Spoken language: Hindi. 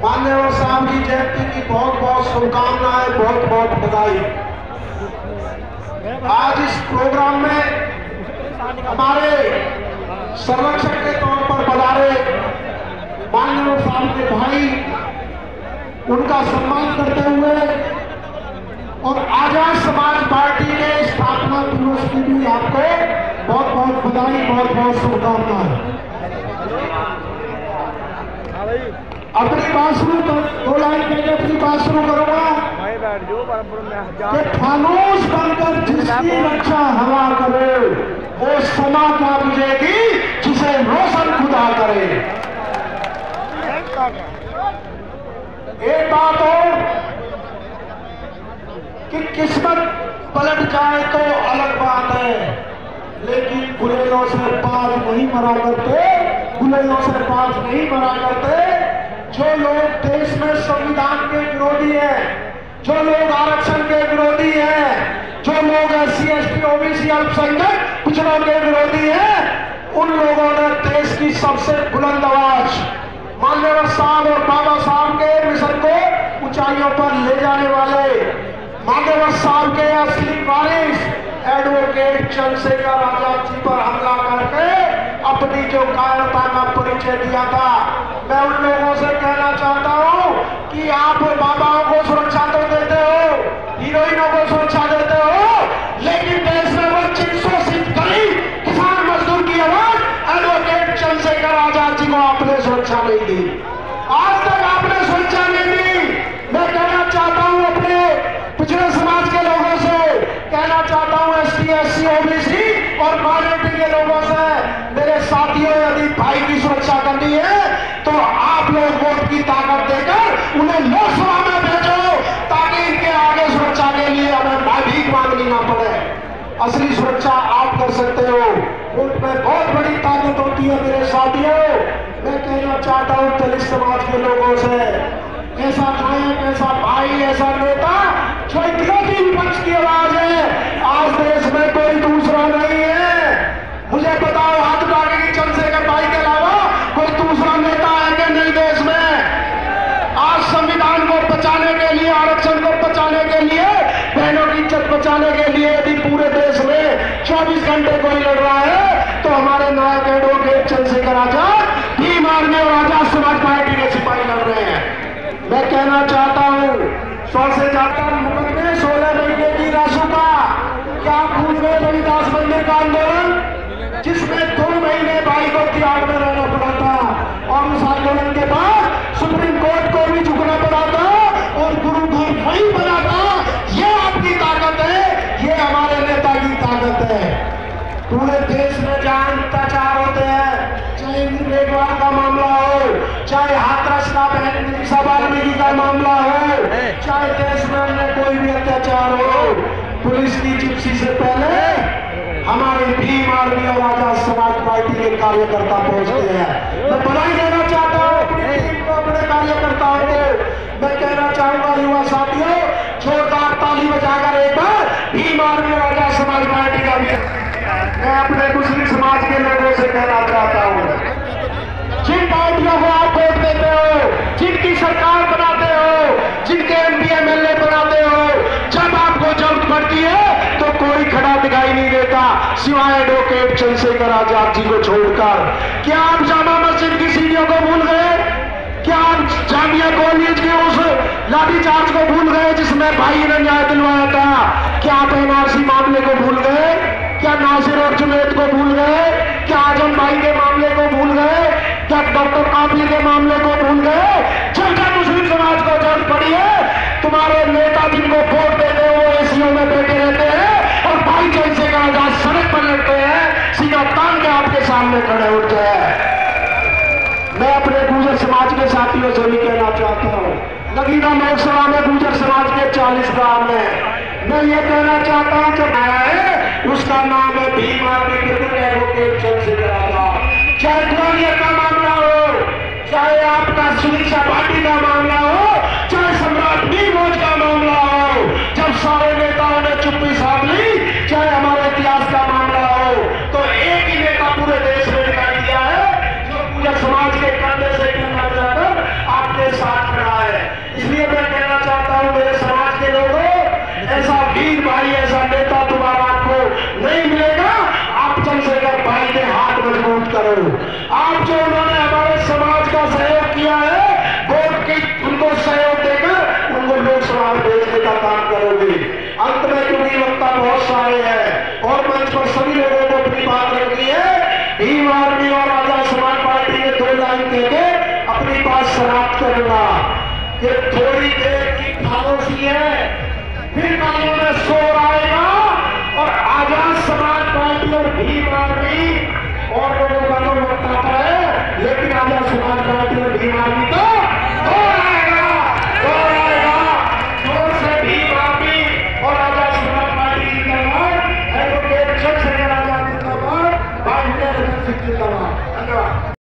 मान्यवर साहब की जयंती की बहुत बहुत शुभकामनाएं, बहुत बहुत बधाई। आज इस प्रोग्राम में हमारे संरक्षक के तौर पर पधारे मान्यवर साहब के भाई, उनका सम्मान करते हुए और आजाद समाज पार्टी के स्थापना दिवस की भी आपको बहुत बहुत बधाई, बहुत बहुत शुभकामनाएं। अपनी बात शुरू कर, 2 लाइन कहकर अपनी बात शुरू करूंगा कि फानूस बनकर जिसकी रक्षा हवा करे, वो समा क्या बुझेगी जिसे रोशन खुदा करे। एक बात और कि किस्मत पलट जाए तो अलग बात है, लेकिन गुलेलों से बाज नहीं मरा करते, गुलेलों से बाज नहीं मरा करते। जो लोग देश में संविधान के विरोधी हैं, जो लोग आरक्षण के विरोधी हैं, जो लोग SC ST OBC अल्पसंख्यक पिछड़ों के विरोधी हैं, उन लोगों ने देश की सबसे बुलंद आवाज मान्यवर साहब और बाबा साहब के मिशन को ऊंचाइयों पर ले जाने वाले मान्यवर साहब के असली वारिस एडवोकेट चंद्रशेखर आजाद जी पर हमला करके अपनी जो कायरता का परिचय दिया था, मैं उन लोगों से कहना चाहता हूं कि आप बाबाओं को सुरक्षा तो देते हो, हीरोइनों को सुरक्षा देते हो, लेकिन देश में वंचित, शोषित, गरीब, किसान, मजदूर की आवाज एडवोकेट चंद्रशेखर आजाद जी को आपने सुरक्षा नहीं दी। आज तक आपने सुरक्षा नहीं दी। मैं कहना चाहता हूं अपने पिछड़े समाज के लोगों से, कहना चाहता हूं ST SC OBC और माइनॉरिटी के लोगों से, मेरे साथियों, यदि भाई की सुरक्षा करनी है तो आप लोग वोट की ताकत देकर उन्हें लोकसभा में भेजो, ताकि इनके आगे सुरक्षा के लिए हमें भीख मांगनी ना पड़े। असली सुरक्षा आप कर सकते हो, वोट में बहुत बड़ी ताकत होती है मेरे साथियों। मैं कहना चाहता हूं दलित समाज के लोगों से, ऐसा नायक, ऐसा भाई, ऐसा नेता जो इकलौती विपक्ष की आवाज है, आज देश में कोई दूसरा नहीं है। मुझे बताओ, हाथ उठाने की चंद्रशेखर भाई के अलावा कोई दूसरा नेता है कि नहीं देश में? आज संविधान को बचाने के लिए, आरक्षण को बचाने के लिए, बहनों की इज्जत बचाने के लिए यदि पूरे देश में 24 घंटे कोई लड़ रहा है तो हमारे नायक एडवोकेट चंद्रशेखर आजाद, भीम आर्मी और आजाद समाज पार्टी के सिपाही लड़ रहे हैं। मैं कहना चाहता हूं, 100 से ज्यादा मुकदमे 16 महीने की राशि का, क्या भूल गए रविदास मंदिर का आंदोलन, जिसमें 2 महीने भाई को तिहाड़ में रहना पड़ा था, और उस आंदोलन के बाद सुप्रीम कोर्ट को भी झुकना पड़ा था और गुरु घर वही बना था। ये आपकी ताकत है, ये हमारे नेता की ताकत है। पूरे देश में जहां अत्याचार होते हैं, चाहे इंद्र मेघवाल का मामला हो, चाहे हाथरस का बहन मनीषा वाल्मीकि का मामला हो, चाहे देश में अन्य कोई भी अत्याचार हो, पुलिस की जिप्सी से पहले हमारे भीम आर्मी और आजाद समाज पार्टी के कार्यकर्ता पहुंचते हैं। मैं बधाई देना चाहता हूं अपनी टीम को, अपने कार्यकर्ताओं को। मैं कहना चाहूंगा युवा साथियों, जोरदार ताली बजाकर एक बार भीम आर्मी और आजाद समाज पार्टी का भी। मैं अपने मुस्लिम समाज के लोगों से कहना चाहता हूं, जिन पार्टियों को आप वोट देते हो, जिनकी सरकार बनाते हो, जिनके MP MLA बनाते हो, जब आपको जरूरत पड़ती है तो कोई खड़ा दिखाई नहीं देता सिवाय एडवोकेट चंद्रशेखर आजाद जी को छोड़कर। क्या आप जामा मस्जिद की सीढ़ियों को भूल गए? क्या आप जामिया कॉलेज के उस लाठीचार्ज को भूल गए जिसमें भाई ने न्याय दिलवाया था? क्या आप NRC मामले को भूल गए? क्या नासिर और जुनैद को भूल गए? क्या आजम भाई के मामले को भूल गए? क्या डॉक्टर काबली के मामले को भूल गए? जब जब मुस्लिम समाज को जरूरत पड़ी है, तुम्हारे नेता जिनको वोट देते हो वो ACO में बैठे रहते हैं और भाई चंद्रशेखर आजाद सड़क पर लड़ते हैं, सीधा तान के आपके सामने खड़े होते हैं। मैं अपने गुर्जर समाज के साथियों से भी कहना चाहता हूँ, नगीना लोकसभा में गुर्जर समाज के 40 गांव में मैं ये कहना चाहता हूँ, जब आया है उसका नाम है भीम आर्मी एडवोकेट चंद्रशेखर आजाद। चाहे ग्वालियर का मामला हो, चाहे आपका सुरक्षा पार्टी का मामला हो, चाहे सम्राट भीमोज का मामला हो, जब सारे नेताओं ने चुप्पी साध ली, चाहे हमारे इतिहास का मामला हो, तो एक ही नेता पूरे देश में दिखाई दिया है जो पूरे समाज के कंधे से कंधा मिलाकर आपके साथ किया है, वोट की उनको सहयोग देकर उनको लोकसभा में भेजने का काम करोगे। अंत में क्योंकि वक्ता बहुत सारे हैं और मंच पर सभी लोगों को अपनी बात रखनी है, भीम आर्मी और आजाद समाज पार्टी के 2 लाइन कहके अपनी बात समाप्त करूंगा कि थोड़ी देर की खामोशी है, फिर कानों में शोर आएगा और आजाद समाज पार्टी और भीम आर्मी और